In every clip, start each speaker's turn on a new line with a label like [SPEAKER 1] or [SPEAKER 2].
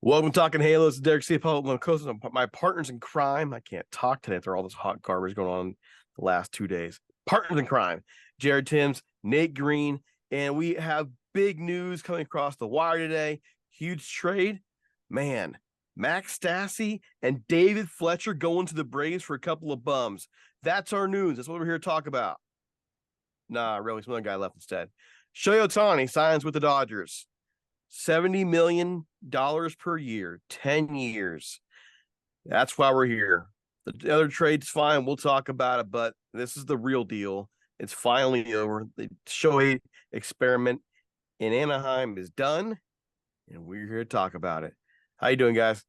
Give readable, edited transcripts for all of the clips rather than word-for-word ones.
[SPEAKER 1] Welcome to Talking Halo. This is Derek Ciapola, my partners in crime. I can't talk today after all this hot garbage going on the last 2 days. Partners in crime, Jared Timms, Nate Green, and we have big news coming across the wire today. Huge trade. Man, Max Stassi and David Fletcher going to the Braves for a couple of bums. That's our news. That's what we're here to talk about. Nah, really, some other guy left instead. Shohei Ohtani signs with the Dodgers. $70 million per year, 10 years. That's why we're here. The other trade's fine. We'll talk about it, but this is the real deal. It's finally over. The Shohei experiment in Anaheim is done, and we're here to talk about it. How you doing, guys?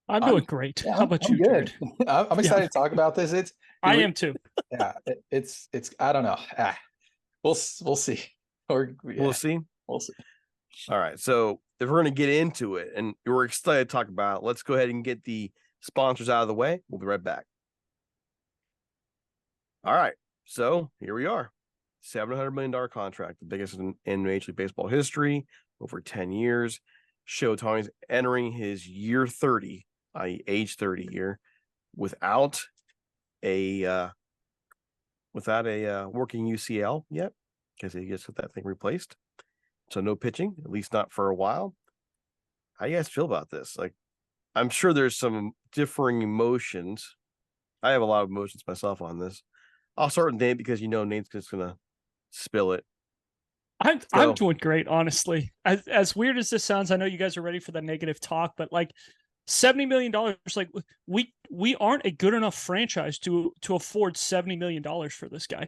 [SPEAKER 2] I'm doing great. How about you,
[SPEAKER 3] good.
[SPEAKER 2] Jared?
[SPEAKER 3] I'm excited to talk about this.
[SPEAKER 2] I am too.
[SPEAKER 3] Yeah, it's. I don't know. We'll see.
[SPEAKER 1] We'll see.
[SPEAKER 3] We'll see.
[SPEAKER 1] All right. So if we're going to get into it, and we're excited to talk about it, let's go ahead and get the sponsors out of the way. We'll be right back. All right. So here we are. $700 million contract, the biggest in Major League Baseball history, over 10 years. Shohei Ohtani's entering his year 30, i.e. age 30 year, without a working UCL yet, because he gets that thing replaced. So no pitching, at least not for a while. How do you guys feel about this? Like, I'm sure there's some differing emotions. I have a lot of emotions myself on this. I'll start with Nate because Nate's just gonna spill it.
[SPEAKER 2] I'm doing great, honestly. As weird as this sounds, I know you guys are ready for the negative talk, but like $70 million, like we aren't a good enough franchise to afford $70 million for this guy.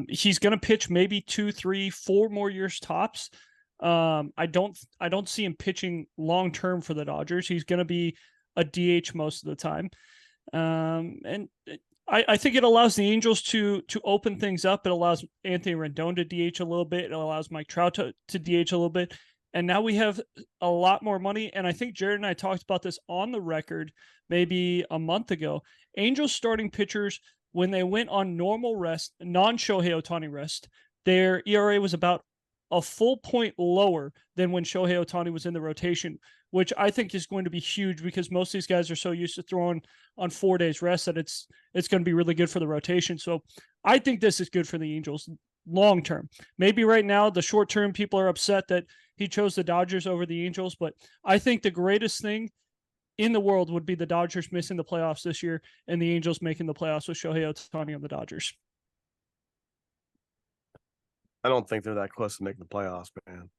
[SPEAKER 2] He's going to pitch maybe 2, 3, 4 more years tops. I don't see him pitching long term for the Dodgers. He's going to be a DH most of the time. And I think it allows the Angels to open things up. It allows Anthony Rendon to DH a little bit. It allows Mike Trout to DH a little bit. And now we have a lot more money. And I think Jared and I talked about this on the record maybe a month ago. Angels starting pitchers, when they went on normal rest, non-Shohei Ohtani rest, their ERA was about a full point lower than when Shohei Ohtani was in the rotation, which I think is going to be huge because most of these guys are so used to throwing on 4 days rest that it's going to be really good for the rotation. So I think this is good for the Angels long term. Maybe right now, the short term, people are upset that he chose the Dodgers over the Angels, but I think the greatest thing in the world would be the Dodgers missing the playoffs this year and the Angels making the playoffs with Shohei Ohtani on the Dodgers.
[SPEAKER 1] I don't think they're that close to making the playoffs, man.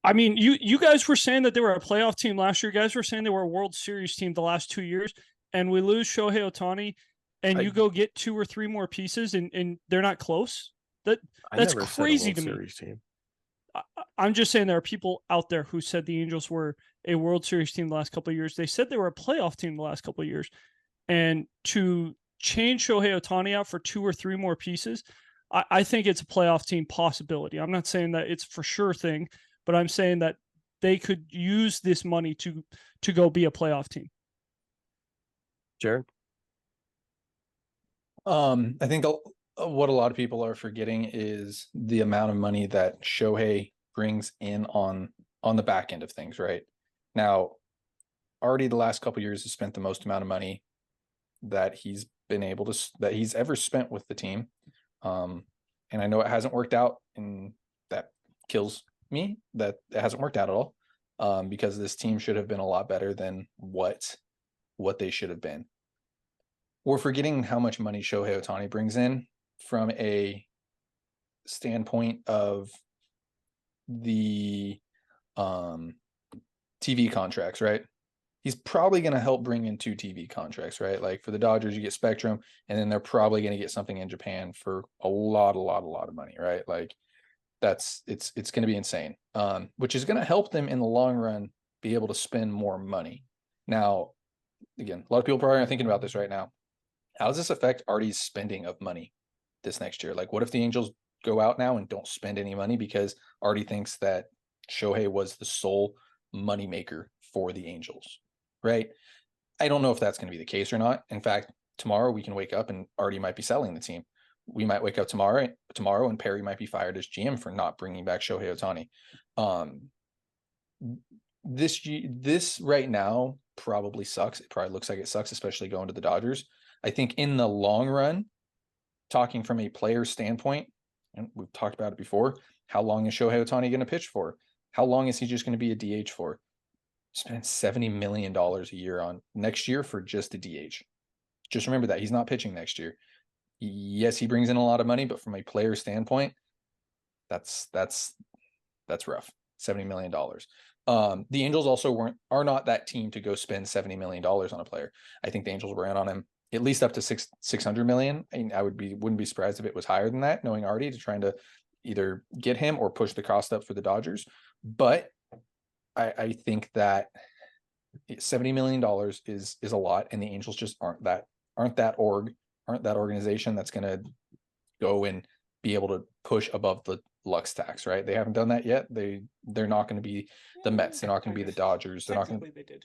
[SPEAKER 2] I mean, you guys were saying that they were a playoff team last year. You guys were saying they were a World Series team the last 2 years, and we lose Shohei Ohtani, and you go get 2 or 3 more pieces, and they're not close. That's crazy to me.
[SPEAKER 1] Series team.
[SPEAKER 2] I'm just saying there are people out there who said the Angels were a World Series team the last couple of years. They said they were a playoff team the last couple of years. And to change Shohei Ohtani out for 2 or 3 more pieces, I think it's a playoff team possibility. I'm not saying that it's for sure thing, but I'm saying that they could use this money to go be a playoff team.
[SPEAKER 1] Jared?
[SPEAKER 3] I think what a lot of people are forgetting is the amount of money that Shohei brings in on the back end of things, right? Now, already the last couple of years has spent the most amount of money that he's ever spent with the team. And I know it hasn't worked out, and that kills me that it hasn't worked out at all, because this team should have been a lot better than what they should have been. We're forgetting how much money Shohei Ohtani brings in from a standpoint of the TV contracts, right? He's probably going to help bring in 2 TV contracts, right? Like for the Dodgers, you get Spectrum, and then they're probably going to get something in Japan for a lot of money, right? Like it's going to be insane, which is going to help them in the long run be able to spend more money. Now, again, a lot of people probably are thinking about this right now. How does this affect Arte's spending of money this next year? Like, what if the Angels go out now and don't spend any money because Arte thinks that Shohei was the sole moneymaker for the Angels, right? I don't know if that's going to be the case or not. In fact, tomorrow we can wake up and Arte might be selling the team. We might wake up tomorrow and Perry might be fired as GM for not bringing back Shohei Ohtani. this right now probably sucks. It probably looks like it sucks, especially going to the Dodgers. I think in the long run, talking from a player standpoint, and we've talked about it before, how long is Shohei Ohtani going to pitch for? How long is he just going to be a DH for? Spend $70 million a year on next year for just a DH. Just remember that he's not pitching next year. Yes, he brings in a lot of money, but from a player standpoint, that's rough. $70 million. The Angels also are not that team to go spend $70 million on a player. I think the Angels were in on him at least up to 600 million. And I wouldn't be surprised if it was higher than that, knowing Arte, to trying to either get him or push the cost up for the Dodgers. But I think that $70 million is a lot, and the Angels just aren't that organization that's going to go and be able to push above the Lux tax, right? They haven't done that yet. They're not going to be the Mets. They're not going to be the Dodgers. They're not going to.
[SPEAKER 2] They did.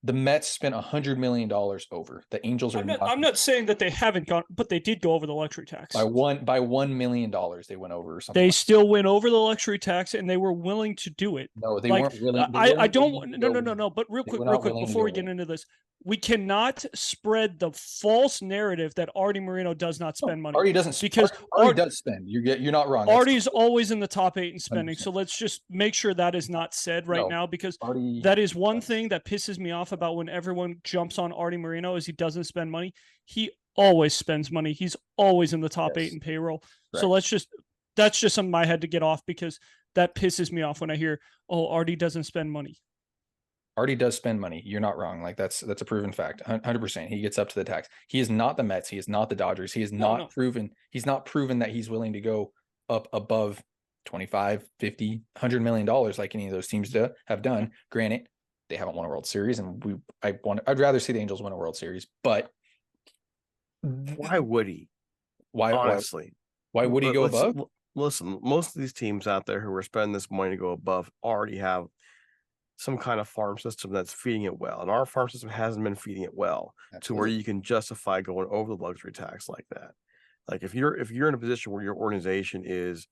[SPEAKER 3] The Mets spent $100 million over. The Angels are not.
[SPEAKER 2] I'm not saying that they haven't gone, but they did go over the luxury tax
[SPEAKER 3] by $1 million. They went over or something.
[SPEAKER 2] They still went over the luxury tax, and they were willing to do it.
[SPEAKER 3] No, they weren't willing.
[SPEAKER 2] I don't. No. But real quick, before we get into this, we cannot spread the false narrative that Arte Moreno does not spend money.
[SPEAKER 3] Arte doesn't,
[SPEAKER 2] because
[SPEAKER 3] Arte does spend. You're not wrong.
[SPEAKER 2] Arte's always in the top 8 in spending.
[SPEAKER 3] 100%.
[SPEAKER 2] So let's just make sure that is not said now, because
[SPEAKER 3] Arte,
[SPEAKER 2] that is one thing that pisses me off about when everyone jumps on Arte Moreno is he doesn't spend money. He always spends money. He's always in the top 8 in payroll. Right. So that's just something I had to get off, because that pisses me off when I hear, oh, Arte doesn't spend money.
[SPEAKER 3] Arte does spend money. You're not wrong. Like that's a proven fact. 100%. He gets up to the tax. He is not the Mets. He is not the Dodgers. He is not proven. He's not proven that he's willing to go up above 25, 50, $100 million like any of those teams have done. Granted, they haven't won a World Series, and I'd rather see the Angels win a World Series, but
[SPEAKER 1] why would he?
[SPEAKER 3] Why,
[SPEAKER 1] honestly?
[SPEAKER 3] Why would he go above?
[SPEAKER 1] Listen, most of these teams out there who are spending this money to go above already have some kind of farm system that's feeding it well, and our farm system hasn't been feeding it well. Absolutely. To where you can justify going over the luxury tax like that. Like if you're in a position where your organization is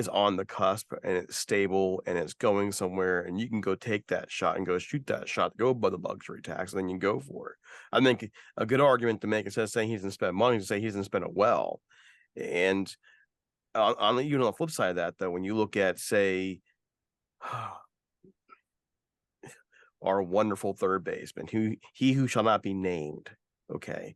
[SPEAKER 1] on the cusp and it's stable and it's going somewhere, and you can go take that shot and go shoot that shot, go above the luxury tax, and then you go for it. I think a good argument to make, instead of saying he's going to spend money, to say he's going to spend it well. And on the flip side of that, though, when you look at, say, our wonderful third baseman, who shall not be named. Okay.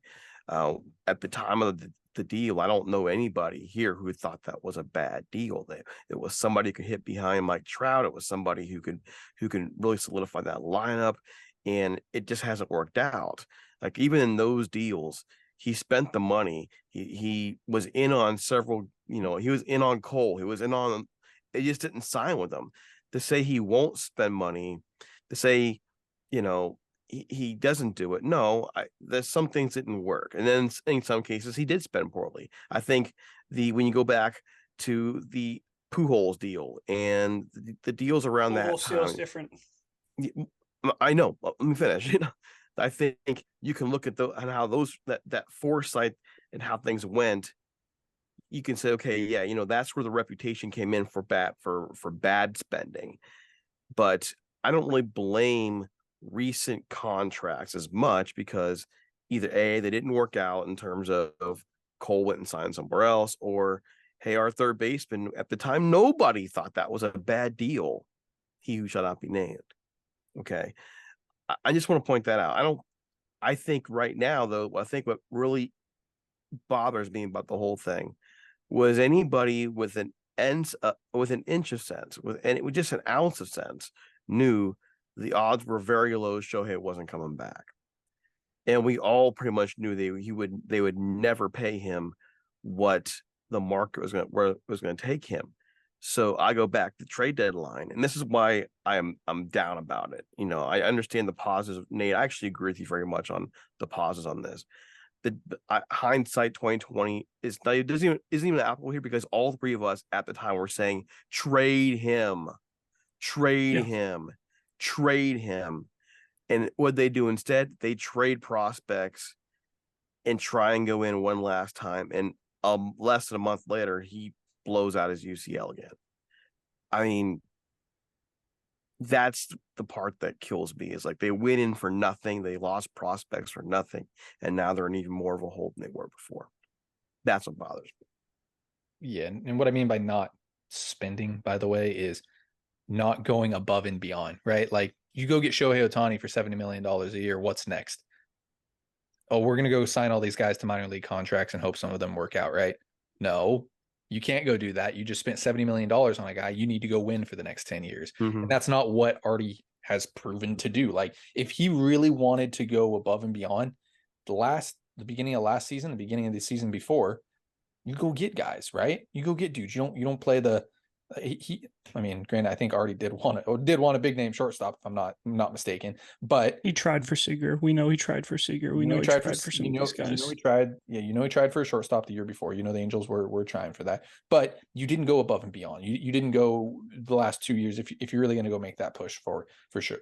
[SPEAKER 1] At the time of the deal, I don't know anybody here who thought that was a bad deal. It was somebody who could hit behind Mike Trout. It was somebody who can really solidify that lineup, and it just hasn't worked out. Like even in those deals, he spent the money. He was in on several, he was in on Cole. He was in on, they just didn't sign with them. To say he won't spend money, to say, he doesn't do it. No, there's some things that didn't work. And then in some cases, he did spend poorly. I think when you go back to the Pujols deal and the deals around that time.
[SPEAKER 2] Is different.
[SPEAKER 1] I know. Let me finish. I think you can look at how that foresight and how things went. You can say, okay, yeah, that's where the reputation came in for bad spending. But I don't really blame recent contracts as much, because either A, they didn't work out in terms of Cole went and signed somewhere else, or hey, our third baseman at the time, nobody thought that was a bad deal. He who shall not be named. Okay. I just want to point that out. I think right now, though, I think what really bothers me about the whole thing was anybody with an inch of sense, with just an ounce of sense, knew the odds were very low Shohei wasn't coming back. And we all pretty much knew they would never pay him what the market was going to take him. So I go back to the trade deadline, and this is why I'm down about it. I understand the pauses. Nate, I actually agree with you very much on the pauses on this. The hindsight 2020 isn't even applicable here, because all three of us at the time were saying trade him. And what they do instead, they trade prospects and try and go in one last time. And less than a month later, he blows out his UCL again. I mean, That's the part that kills me, is like they went in for nothing. They lost prospects for nothing. And now they're in even more of a hole than they were before. That's what bothers me.
[SPEAKER 3] Yeah. And what I mean by not spending, by the way, is not going above and beyond, right? Like you go get Shohei Ohtani for $70 million a year. What's next? Oh, we're going to go sign all these guys to minor league contracts and hope some of them work out, right? No, you can't go do that. You just spent $70 million on a guy. You need to go win for the next 10 years.
[SPEAKER 1] Mm-hmm.
[SPEAKER 3] And that's not what Arte has proven to do. Like if he really wanted to go above and beyond, the beginning of last season, the beginning of the season before, you go get guys, right? You go get dudes. You don't play the I mean, granted, I think Arte did want a big name shortstop, if I'm not mistaken. But
[SPEAKER 2] he tried for Seager. We know he tried for Seager. We know he tried for some of these guys.
[SPEAKER 3] He tried. Yeah, he tried for a shortstop the year before. The Angels were trying for that, but you didn't go above and beyond. You didn't go the last 2 years if you're really going to go make that push for sure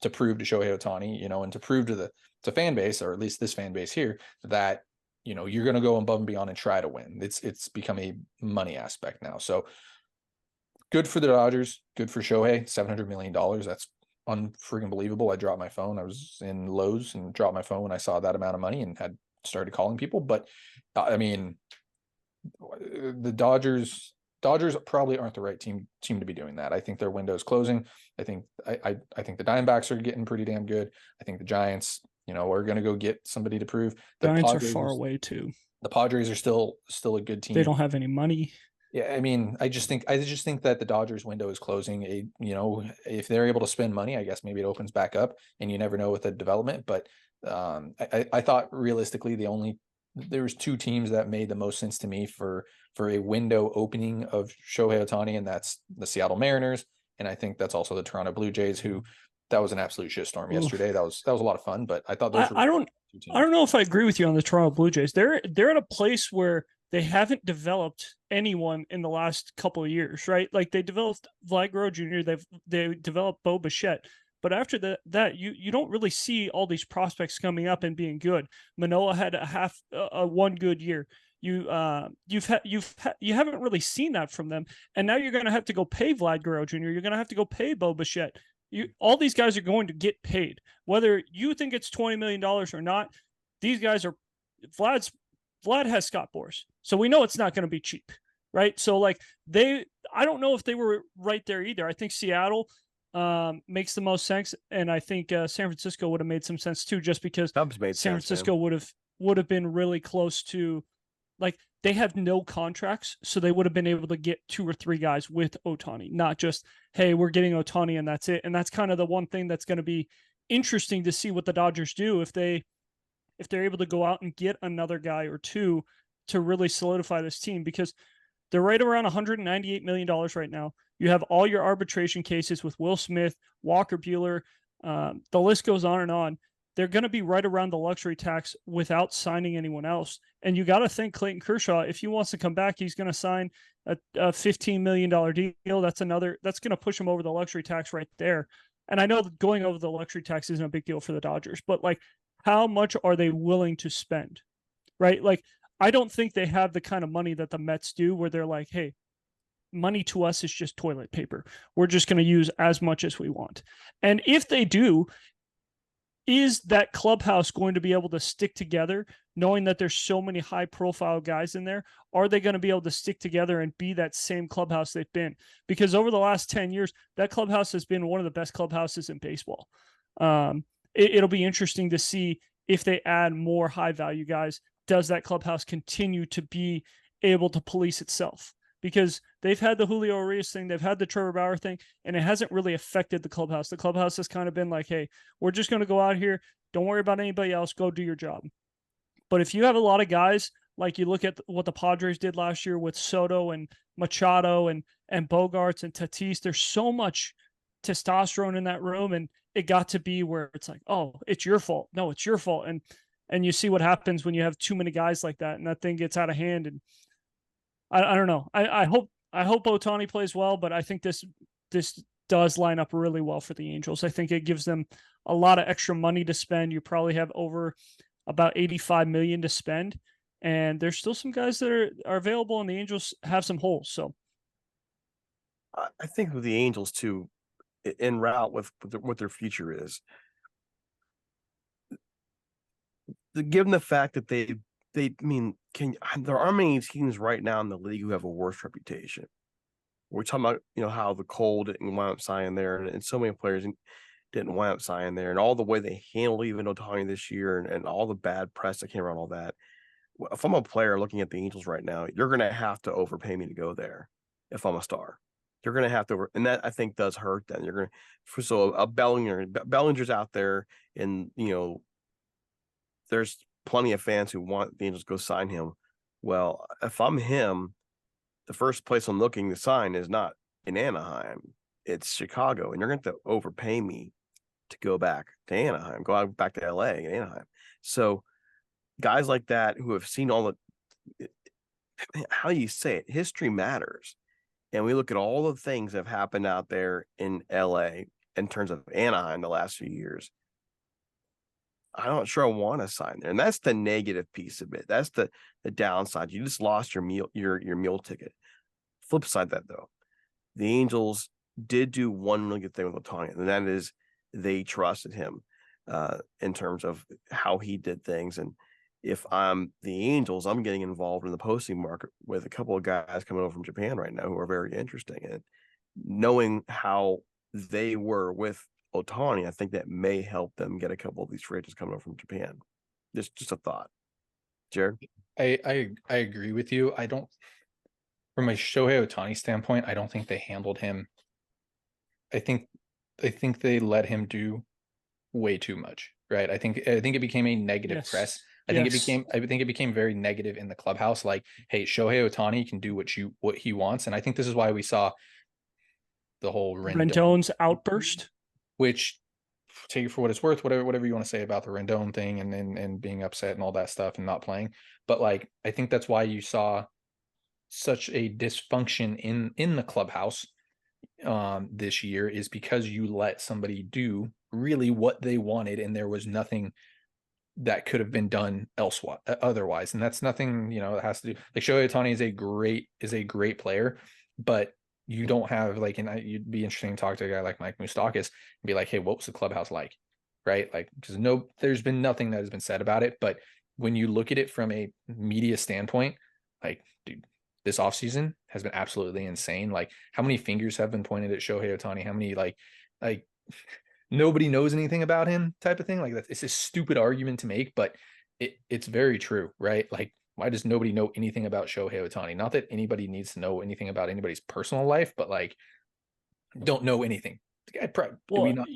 [SPEAKER 3] to prove to Shohei Ohtani, and to prove to the fan base, or at least this fan base here, that you're going to go above and beyond and try to win. It's become a money aspect now. So good for the Dodgers. Good for Shohei. $700 million. That's unfreaking believable. I dropped my phone. I was in Lowe's and dropped my phone when I saw that amount of money and had started calling people. But I mean, the Dodgers probably aren't the right team to be doing that. I think their window is closing. I think the Diamondbacks are getting pretty damn good. I think the Giants, are going to go get somebody to prove. The
[SPEAKER 2] Giants are far away too.
[SPEAKER 3] The Padres are still a good team.
[SPEAKER 2] They don't have any money.
[SPEAKER 3] Yeah, I mean, I just think that the Dodgers window is closing. If they're able to spend money, I guess maybe it opens back up, and you never know with the development. But I thought realistically, there was 2 teams that made the most sense to me for a window opening of Shohei Ohtani, and that's the Seattle Mariners, and I think that's also the Toronto Blue Jays, who that was an absolute shitstorm yesterday. That was a lot of fun, but I thought those
[SPEAKER 2] I don't know if I agree with you on the Toronto Blue Jays. They're at a place where they haven't developed anyone in the last couple of years, right? Like they developed Vlad Guerrero Jr., they developed Bo Bichette, but after that you don't really see all these prospects coming up and being good. Manoah had one good year. You haven't really seen that from them, and now you're going to have to go pay Vlad Guerrero Jr. You're going to have to go pay Bo Bichette. All these guys are going to get paid, whether you think it's $20 million or not. These guys are Vlad has Scott Boras, so we know it's not going to be cheap, right? So like I don't know if they were right there either. I think Seattle makes the most sense, and I think San Francisco would have made some sense too, just because San Francisco would have been really close to, like, they have no contracts, so they would have been able to get 2 or 3 guys with Ohtani, not just, hey, we're getting Ohtani and that's it. And that's kind of the one thing that's going to be interesting to see what the Dodgers do if they're able to go out and get another guy or 2 to really solidify this team, because they're right around $198 million right now. You have all your arbitration cases with Will Smith, Walker Buehler. The list goes on and on. They're going to be right around the luxury tax without signing anyone else. And you got to think Clayton Kershaw, if he wants to come back, he's going to sign a $15 million deal. That's going to push him over the luxury tax right there. And I know that going over the luxury tax isn't a big deal for the Dodgers, but like, how much are they willing to spend? Right? Like, I don't think they have the kind of money that the Mets do, where they're like, hey, money to us is just toilet paper. We're just going to use as much as we want. And if they do, is that clubhouse going to be able to stick together, knowing that there's so many high profile guys in there? Are they going to be able to stick together and be that same clubhouse they've been? Because over the last 10 years, that clubhouse has been one of the best clubhouses in baseball. It'll be interesting to see if they add more high value guys. Does that clubhouse continue to be able to police itself? Because they've had the Julio Urias thing, they've had the Trevor Bauer thing, and it hasn't really affected the clubhouse. The clubhouse has kind of been like, hey, we're just going to go out here. Don't worry about anybody else. Go do your job. But if you have a lot of guys, like you look at what the Padres did last year with Soto and Machado and Bogarts and Tatis, there's so much testosterone in that room, and it got to be where it's like, oh, it's your fault. No, it's your fault. And you see what happens when you have too many guys like that, and that thing gets out of hand. And I don't know. I hope Ohtani plays well, but I think this does line up really well for the Angels. I think it gives them a lot of extra money to spend. You probably have over about $85 million to spend, and there's still some guys that are available, and the Angels have some holes. So
[SPEAKER 1] I think with the Angels too, en route with what their future is. Given the fact that I mean, there are many teams right now in the league who have a worse reputation. We're talking about, how the Cold didn't wind up signing there, and so many players didn't wind up signing there, and all the way they handled even Ohtani this year, and all the bad press that came around all that. If I'm a player looking at the Angels right now, you're going to have to overpay me to go there. If I'm a star, you're going to have to, and that I think does hurt. Then you're going to, so a Bellinger's out there, and there's plenty of fans who want the Angels to go sign him. Well, if I'm him, the first place I'm looking to sign is not in Anaheim, it's Chicago, and you're going to have to overpay me to go back to Anaheim, go out back to LA and Anaheim. So guys like that who have seen all the, how do you say it? History matters. And we look at all the things that have happened out there in LA in terms of Anaheim the last few years. I'm not sure I want to sign there. And that's the negative piece of it. That's the downside. You just lost your meal ticket. Flip side that though, the Angels did do one really good thing with Ohtani, and that is they trusted him in terms of how he did things. And if I'm the Angels, I'm getting involved in the posting market with a couple of guys coming over from Japan right now who are very interesting. And knowing how they were with Ohtani, I think that may help them get a couple of these free agents coming over from Japan. Just a thought. Jared?
[SPEAKER 3] I agree with you. I don't, from a Shohei Ohtani standpoint, I don't think they handled him. I think they let him do way too much, right? I think it became a negative press. I think it became very negative in the clubhouse. Like, hey, Shohei Ohtani can do what he wants, and I think this is why we saw the whole
[SPEAKER 2] Rendon's outburst.
[SPEAKER 3] Which, take it for what it's worth, whatever you want to say about the Rendon thing and being upset and all that stuff and not playing, but like I think that's why you saw such a dysfunction in the clubhouse this year, is because you let somebody do really what they wanted, and there was nothing that could have been done elsewhere otherwise. And that's nothing, it has to do, like, Shohei Ohtani is a great player, but you don't have like, and you'd be interesting to talk to a guy like Mike Moustakas and be like, hey, what was the clubhouse like? Right? Like, because there's been nothing that has been said about it. But when you look at it from a media standpoint, like, dude, this offseason has been absolutely insane. Like, how many fingers have been pointed at Shohei Ohtani? How many like nobody knows anything about him type of thing? Like, it's a stupid argument to make, but it's very true, right? Like, why does nobody know anything about Shohei Ohtani? Not that anybody needs to know anything about anybody's personal life, but like, don't know anything. The guy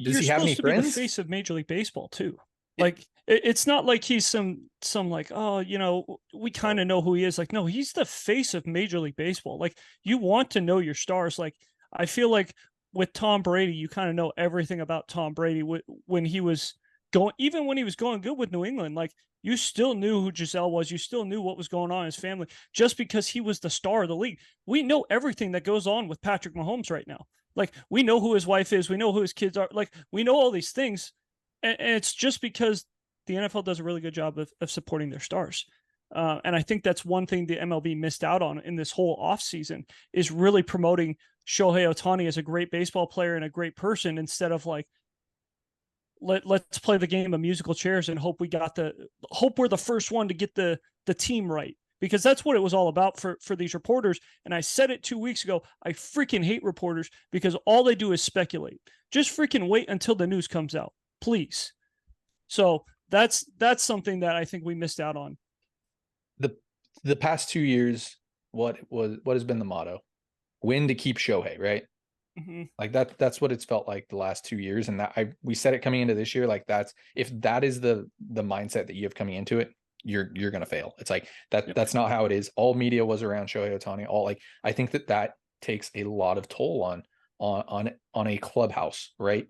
[SPEAKER 3] does he have any friends?
[SPEAKER 2] Be the face of Major League Baseball too. Like, it's not like he's some like, oh, we kind of know who he is. Like, no, he's the face of Major League Baseball. Like, you want to know your stars. Like, I feel like with Tom Brady, you kind of know everything about Tom Brady when he was even when he was going good with New England. Like, you still knew who Giselle was. You still knew what was going on in his family just because he was the star of the league. We know everything that goes on with Patrick Mahomes right now. Like, we know who his wife is. We know who his kids are. Like, we know all these things. And it's just because the NFL does a really good job of supporting their stars. And I think that's one thing the MLB missed out on in this whole offseason, is really promoting Shohei Ohtani as a great baseball player and a great person, instead of like, let's play the game of musical chairs and hope we're the first one to get the team right, because that's what it was all about for these reporters. And I said it 2 weeks ago, I freaking hate reporters because all they do is speculate. Just freaking wait until the news comes out, please. So that's something that I think we missed out on.
[SPEAKER 3] The past 2 years, what has been the motto? Win to keep Shohei, right?
[SPEAKER 2] Mm-hmm.
[SPEAKER 3] Like that's what it's felt like the last 2 years. And we said it coming into this year, like, if that is the mindset that you have coming into it, you're gonna fail. It's like that's not how it is. All media was around Shohei Ohtani. I think that takes a lot of toll on a clubhouse, right?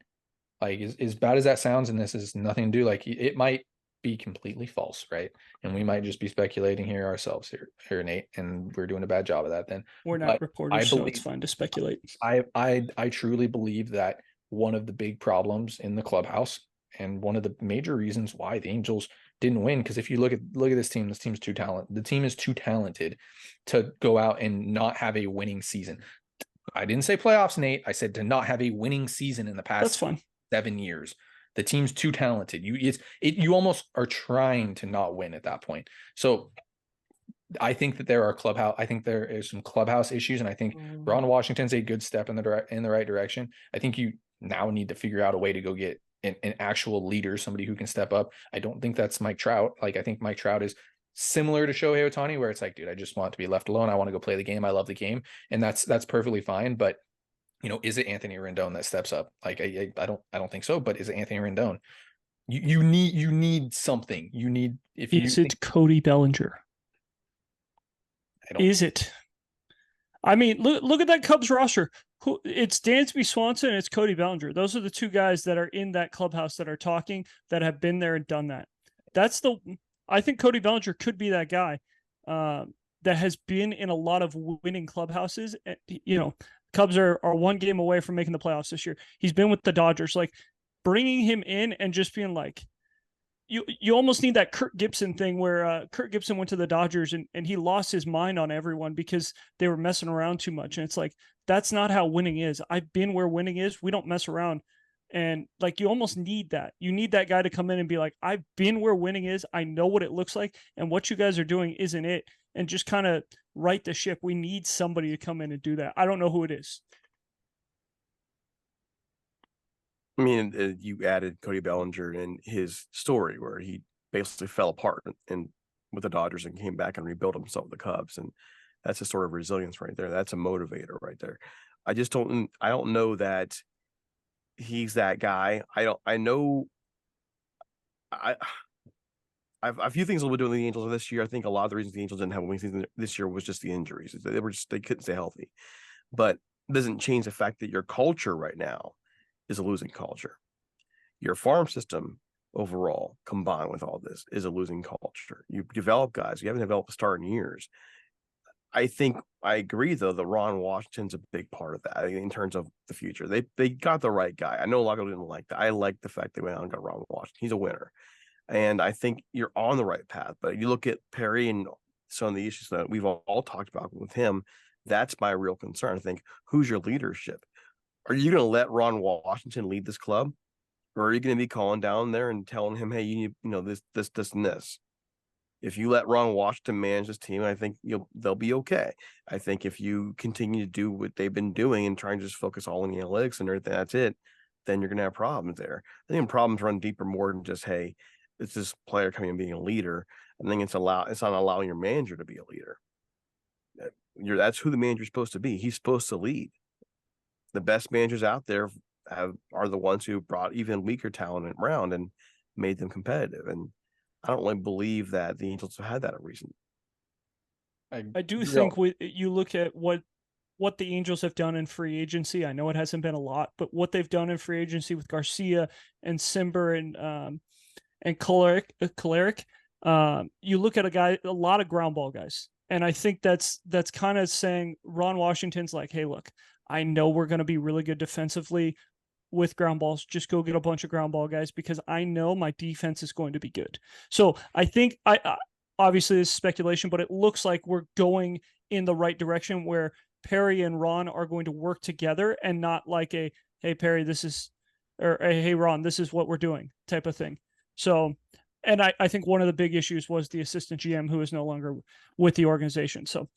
[SPEAKER 3] Like, as bad as that sounds, and this is nothing to do, like, it might be completely false, right? And we might just be speculating here ourselves here, Nate, and we're doing a bad job of that. Then
[SPEAKER 2] we're not reporters, so it's fine to speculate.
[SPEAKER 3] I truly believe that one of the big problems in the clubhouse, and one of the major reasons why the Angels didn't win, because if you look at this team's too talented. The team is too talented to go out and not have a winning season. I didn't say playoffs, Nate. I said to not have a winning season in the past
[SPEAKER 2] That's fine.
[SPEAKER 3] 7 years. The team's too talented. You almost are trying to not win at that point. So I think that I think there is some clubhouse issues, and I think Ron Washington's a good step in the right direction. I think you now need to figure out a way to go get an actual leader, somebody who can step up. I don't think that's Mike Trout. Like, I think Mike Trout is similar to Shohei Ohtani, where it's like, dude, I just want to be left alone. I want to go play the game. I love the game, and that's perfectly fine. But is it Anthony Rendon that steps up? Like, I don't think so. But is it Anthony Rendon? You need something. You need
[SPEAKER 2] Is it Cody Bellinger? Is it? I mean, look at that Cubs roster. It's Dansby Swanson and it's Cody Bellinger. Those are the two guys that are in that clubhouse that are talking, that have been there and done that. I think Cody Bellinger could be that guy that has been in a lot of winning clubhouses. Cubs are 1 game away from making the playoffs this year. He's been with the Dodgers. Like, bringing him in and just being like, you almost need that Kirk Gibson thing where Kirk Gibson went to the Dodgers and he lost his mind on everyone because they were messing around too much. And it's like, that's not how winning is. I've been where winning is. We don't mess around. And like, you almost need that. You need that guy to come in and be like, I've been where winning is. I know what it looks like. And what you guys are doing isn't it. And just kind of right the ship. We need somebody to come in and do that. I don't know who it is.
[SPEAKER 1] I mean, you added Cody Bellinger in his story where he basically fell apart with the Dodgers and came back and rebuilt himself with the Cubs, and that's a sort of resilience right there. That's a motivator right there. I don't know that he's that guy. A few things we'll be doing with the Angels this year. I think a lot of the reasons the Angels didn't have a winning season this year was just the injuries. They couldn't stay healthy, but it doesn't change the fact that your culture right now is a losing culture. Your farm system overall, combined with all this, is a losing culture. You develop guys. You haven't developed a star in years. I think I agree, though, that Ron Washington's a big part of that in terms of the future. They got the right guy. I know a lot of people didn't like that. I like the fact they went out and got Ron Washington. He's a winner. And I think you're on the right path. But you look at Perry and some of the issues that we've all talked about with him, that's my real concern. I think, who's your leadership? Are you going to let Ron Washington lead this club? Or are you going to be calling down there and telling him, hey, you need, this, and this? If you let Ron Washington manage this team, I think they'll be okay. I think if you continue to do what they've been doing and trying to just focus all on the analytics and everything, that's it, then you're going to have problems there. I think problems run deeper more than just, hey, it's this player coming and being a leader. I think it's not allowing your manager to be a leader. That's who the manager's supposed to be. He's supposed to lead. The best managers out there are the ones who brought even weaker talent around and made them competitive. And I don't really believe that the Angels have had that at recent.
[SPEAKER 2] I do think you look at what the Angels have done in free agency. I know it hasn't been a lot, but what they've done in free agency with Garcia and Simber and Kolarek, you look at a lot of ground ball guys. And I think that's kind of saying Ron Washington's like, hey, look, I know we're going to be really good defensively with ground balls. Just go get a bunch of ground ball guys because I know my defense is going to be good. So I think obviously this is speculation, but it looks like we're going in the right direction where Perry and Ron are going to work together and not like a, hey, Perry, or a, hey, Ron, this is what we're doing type of thing. So, and I think one of the big issues was the assistant GM who is no longer with the organization. So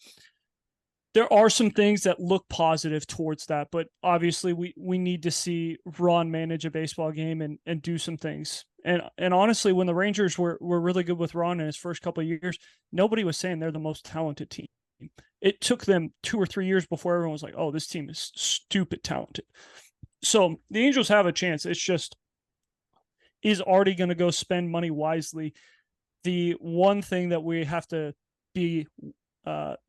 [SPEAKER 2] there are some things that look positive towards that, but obviously we need to see Ron manage a baseball game and do some things. And honestly, when the Rangers were really good with Ron in his first couple of years, nobody was saying they're the most talented team. It took them 2 or 3 years before everyone was like, oh, this team is stupid talented. So the Angels have a chance. It's just, is Arte going to go spend money wisely? The one thing that we have to be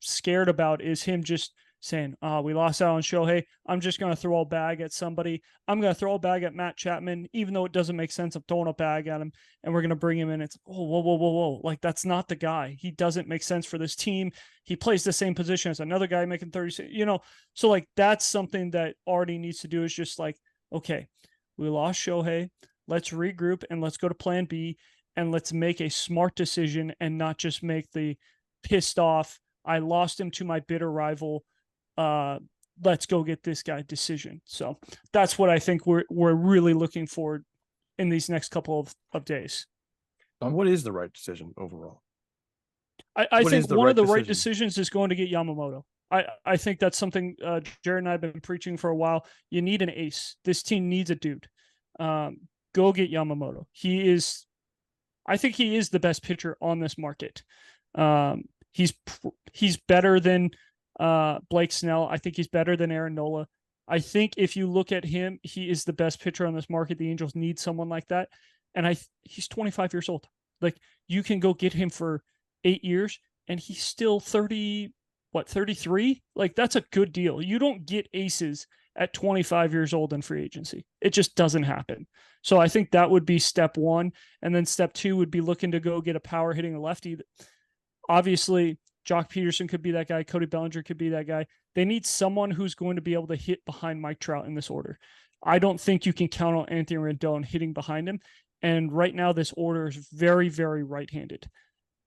[SPEAKER 2] scared about is him just saying, we lost out on Shohei. I'm just going to throw a bag at somebody. I'm going to throw a bag at Matt Chapman, even though it doesn't make sense. I'm throwing a bag at him and we're going to bring him in. It's, whoa. Like, that's not the guy. He doesn't make sense for this team. He plays the same position as another guy making 30, so like, that's something that Arte needs to do, is just like, okay, we lost Shohei. Let's regroup and let's go to plan B and let's make a smart decision and not just make the pissed off, I lost him to my bitter rival let's go get this guy decision. So that's what I think we're really looking for in these next couple of days.
[SPEAKER 1] What is the right decision overall?
[SPEAKER 2] I think one of the right decisions is going to get Yamamoto. I think that's something Jared and I have been preaching for a while. You need an ace. This team needs a dude. Go get Yamamoto. I think he is the best pitcher on this market. He's better than Blake Snell. I think he's better than Aaron Nola. I think if you look at him, he is the best pitcher on this market. The Angels need someone like that. And he's 25 years old. Like, you can go get him for 8 years and he's still 33? Like, that's a good deal. You don't get aces at 25 years old in free agency. It just doesn't happen. So I think that would be step one. And then step two would be looking to go get a power hitting lefty. Obviously, Jock Peterson could be that guy. Cody Bellinger could be that guy. They need someone who's going to be able to hit behind Mike Trout in this order. I don't think you can count on Anthony Rendon hitting behind him. And right now, this order is very, very right-handed.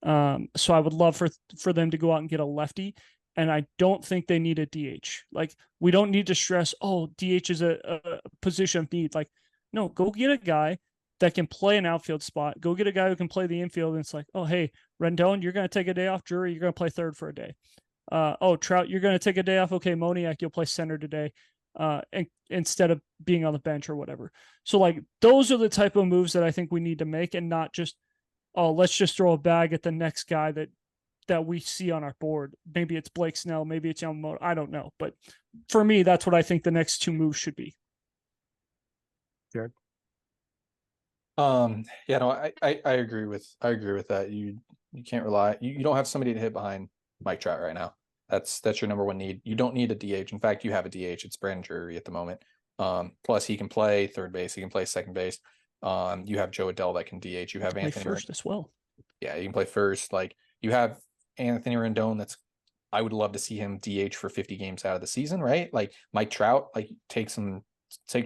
[SPEAKER 2] So I would love for them to go out and get a lefty. And I don't think they need a DH. Like, we don't need to stress, DH is a position of need. Like, no, go get a guy that can play an outfield spot. Go get a guy who can play the infield. And it's like, oh, hey, Rendon, you're going to take a day off. Drury, you're going to play third for a day. Trout, you're going to take a day off. Okay, Moniak, you'll play center today. And instead of being on the bench or whatever. So, like, those are the type of moves that I think we need to make, and not just, let's just throw a bag at the next guy that we see on our board. Maybe it's Blake Snell, maybe it's Yamamoto. I don't know. But for me, that's what I think the next two moves should be.
[SPEAKER 1] Jared?
[SPEAKER 3] Yeah, no, I agree with that. You can't rely, you don't have somebody to hit behind Mike Trout right now. That's your number one need. You don't need a DH. In fact, you have a DH. It's Brandon Drury at the moment. Plus he can play third base, he can play second base. You have Joe Adell that can DH. You have Anthony
[SPEAKER 2] first as well.
[SPEAKER 3] Yeah, you can play first. Like, you have Anthony Rendon. I would love to see him DH for 50 games out of the season, right? Like, Mike Trout, like, take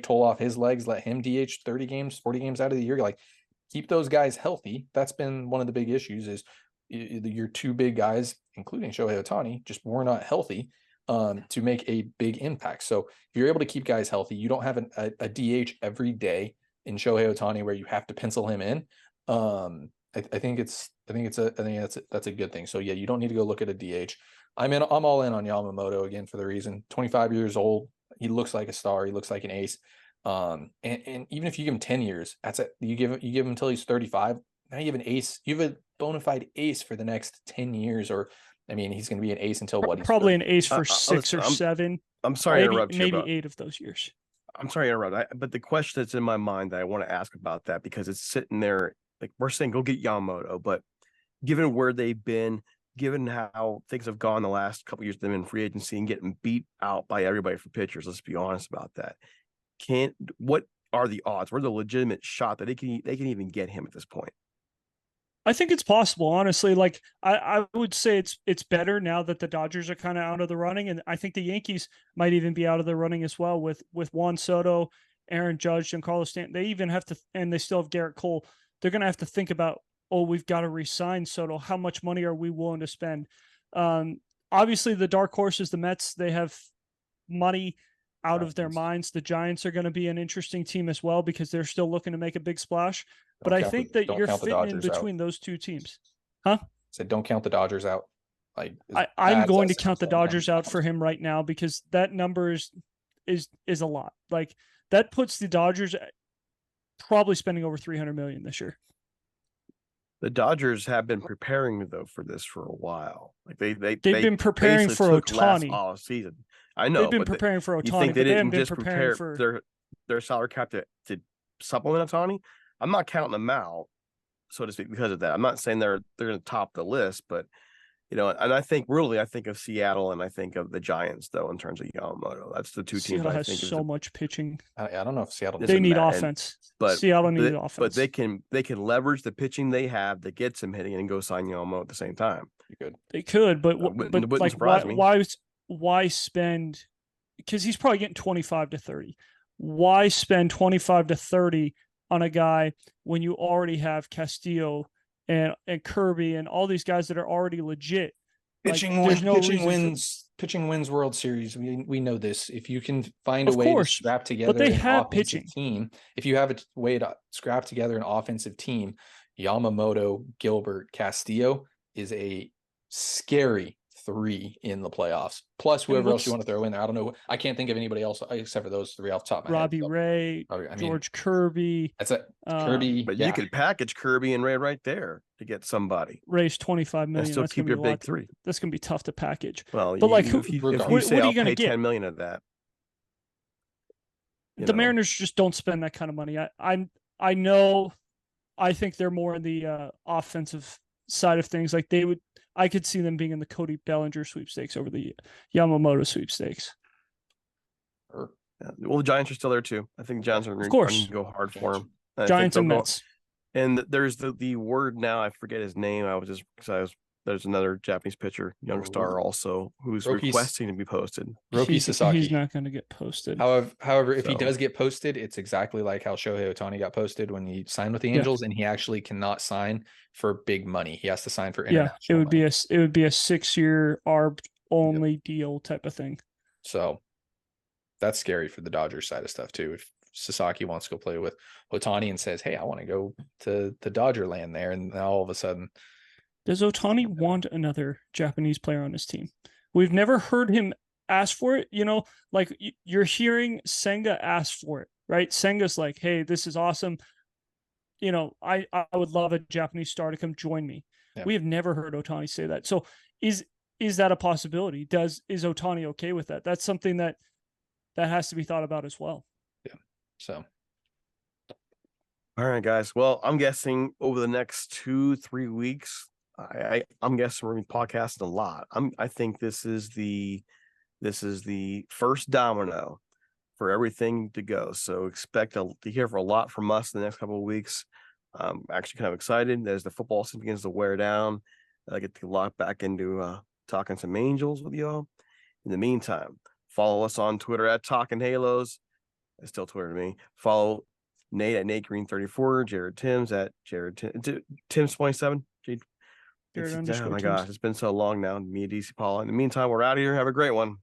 [SPEAKER 3] toll off his legs, let him DH 30 games, 40 games out of the year. Like, keep those guys healthy. That's been one of the big issues, is your two big guys, including Shohei Ohtani, just were not healthy to make a big impact. So if you're able to keep guys healthy, you don't have a DH every day in Shohei Ohtani where you have to pencil him in. I think that's a good thing. So yeah, you don't need to go look at a DH. I'm all in on Yamamoto again for the reason. 25 years old, he looks like a star. He looks like an ace. And even if you give him 10 years, that's it. You give him until he's 35. Now you have an ace. You have a bona fide ace for the next 10 years. Or, I mean, he's going to be an ace until what? He's
[SPEAKER 2] probably 30. An ace for 6 or 7.
[SPEAKER 1] I'm sorry to interrupt you.
[SPEAKER 2] Maybe 8 of those years.
[SPEAKER 1] I'm sorry to interrupt. But the question that's in my mind that I want to ask about that, because it's sitting there, like, we're saying go get Yamamoto, but given where they've been, given how things have gone the last couple of years, them in free agency and getting beat out by everybody for pitchers, let's be honest about that. What are the odds? What are the legitimate shot that they can even get him at this point?
[SPEAKER 2] I think it's possible, honestly. Like, I would say it's better now that the Dodgers are kind of out of the running, and I think the Yankees might even be out of the running as well with Juan Soto, Aaron Judge, and Carlos Stanton. They even have to, and they still have Garrett Cole. They're going to have to think about, we've got to re-sign Soto. How much money are we willing to spend? Obviously, the dark horse is the Mets. They have money out of their minds. The Giants are going to be an interesting team as well because they're still looking to make a big splash. But I think that you're fitting in between those two teams. Huh?
[SPEAKER 3] So don't count the Dodgers out. Like,
[SPEAKER 2] I'm going to count the Dodgers out for him right now because that number is a lot. Like, that puts the Dodgers probably spending over $300 million this year.
[SPEAKER 1] The Dodgers have been preparing though for this for a while. Like they've
[SPEAKER 2] been preparing for Ohtani
[SPEAKER 1] all season. I know
[SPEAKER 2] they've been preparing for Ohtani.
[SPEAKER 1] You think they didn't just prepare
[SPEAKER 2] for
[SPEAKER 1] their salary cap to supplement Ohtani? I'm not counting them out, so to speak, because of that. I'm not saying they're going to top the list, but and I think of Seattle and I think of the Giants though in terms of Yamamoto. That's the two
[SPEAKER 2] Seattle
[SPEAKER 1] teams.
[SPEAKER 2] Has so much pitching.
[SPEAKER 3] I don't know if Seattle.
[SPEAKER 2] They need offense, but Seattle needs offense.
[SPEAKER 1] But they can leverage the pitching they have that gets him hitting and go sign Yamamoto at the same time.
[SPEAKER 2] They could, but like
[SPEAKER 1] surprise me.
[SPEAKER 2] Why spend? Because he's probably getting 25 to 30. Why spend 25 to 30 on a guy when you already have Castillo and Kirby and all these guys that are already legit?
[SPEAKER 3] Pitching wins World Series. We know this. If you can find
[SPEAKER 2] Of
[SPEAKER 3] a way
[SPEAKER 2] course,
[SPEAKER 3] to scrap together
[SPEAKER 2] but they
[SPEAKER 3] an
[SPEAKER 2] have
[SPEAKER 3] offensive
[SPEAKER 2] pitching.
[SPEAKER 3] team, if you have a way to scrap together an offensive team, Yamamoto, Gilbert, Castillo is a scary 3 in the playoffs. Plus whoever else you want to throw in there. I don't know. I can't think of anybody else except for those 3 off the top of my
[SPEAKER 2] Robbie
[SPEAKER 3] head.
[SPEAKER 2] Ray, George Kirby.
[SPEAKER 3] That's it. Kirby.
[SPEAKER 1] But you could package Kirby and Ray right there to get somebody.
[SPEAKER 2] Ray's $25 million.
[SPEAKER 1] And still keep your big 3.
[SPEAKER 2] That's gonna be tough to package.
[SPEAKER 1] Well,
[SPEAKER 2] but like,
[SPEAKER 1] if you say I'll pay $10 million of that,
[SPEAKER 2] the Mariners just don't spend that kind of money. I know. I think they're more in the offensive side of things. Like I could see them being in the Cody Bellinger sweepstakes over the Yamamoto sweepstakes.
[SPEAKER 1] Yeah. Well, the Giants are still there too. I think the Giants are going to go hard for him.
[SPEAKER 2] Giants and Mets.
[SPEAKER 1] And there's the word now. I forget his name. There's another Japanese pitcher, young star also, who's requesting to be posted.
[SPEAKER 3] Roki Sasaki.
[SPEAKER 2] He's not going to get posted.
[SPEAKER 3] However, if he does get posted, it's exactly like how Shohei Ohtani got posted when he signed with the Angels, and he actually cannot sign for big money. He has to sign for international.
[SPEAKER 2] It would be a 6-year ARB only deal type of thing.
[SPEAKER 3] So that's scary for the Dodgers side of stuff too. If Sasaki wants to go play with Ohtani and says, "Hey, I want to go to the Dodger land there," and now all of a sudden.
[SPEAKER 2] Does Ohtani want another Japanese player on his team? We've never heard him ask for it. Like you're hearing Senga ask for it, right? Senga's like, "Hey, this is awesome. I would love a Japanese star to come join me." Yeah. We have never heard Ohtani say that. So is that a possibility? Is Ohtani okay with that? That's something that has to be thought about as well.
[SPEAKER 3] Yeah. So.
[SPEAKER 1] All right, guys. Well, I'm guessing over the next 2-3 weeks, I'm guessing we're going to be podcasting a lot. I think this is the first domino for everything to go. So expect to hear a lot from us in the next couple of weeks. I'm actually kind of excited as the football season begins to wear down. I get to lock back into talking some Angels with y'all. In the meantime, follow us on Twitter at Talking Halos. It's still Twitter to me. Follow Nate at NateGreen34, Jared Timms at Jared Timms27. Oh my gosh, it's been so long now. Me and DC Paula. In the meantime, we're out of here. Have a great one.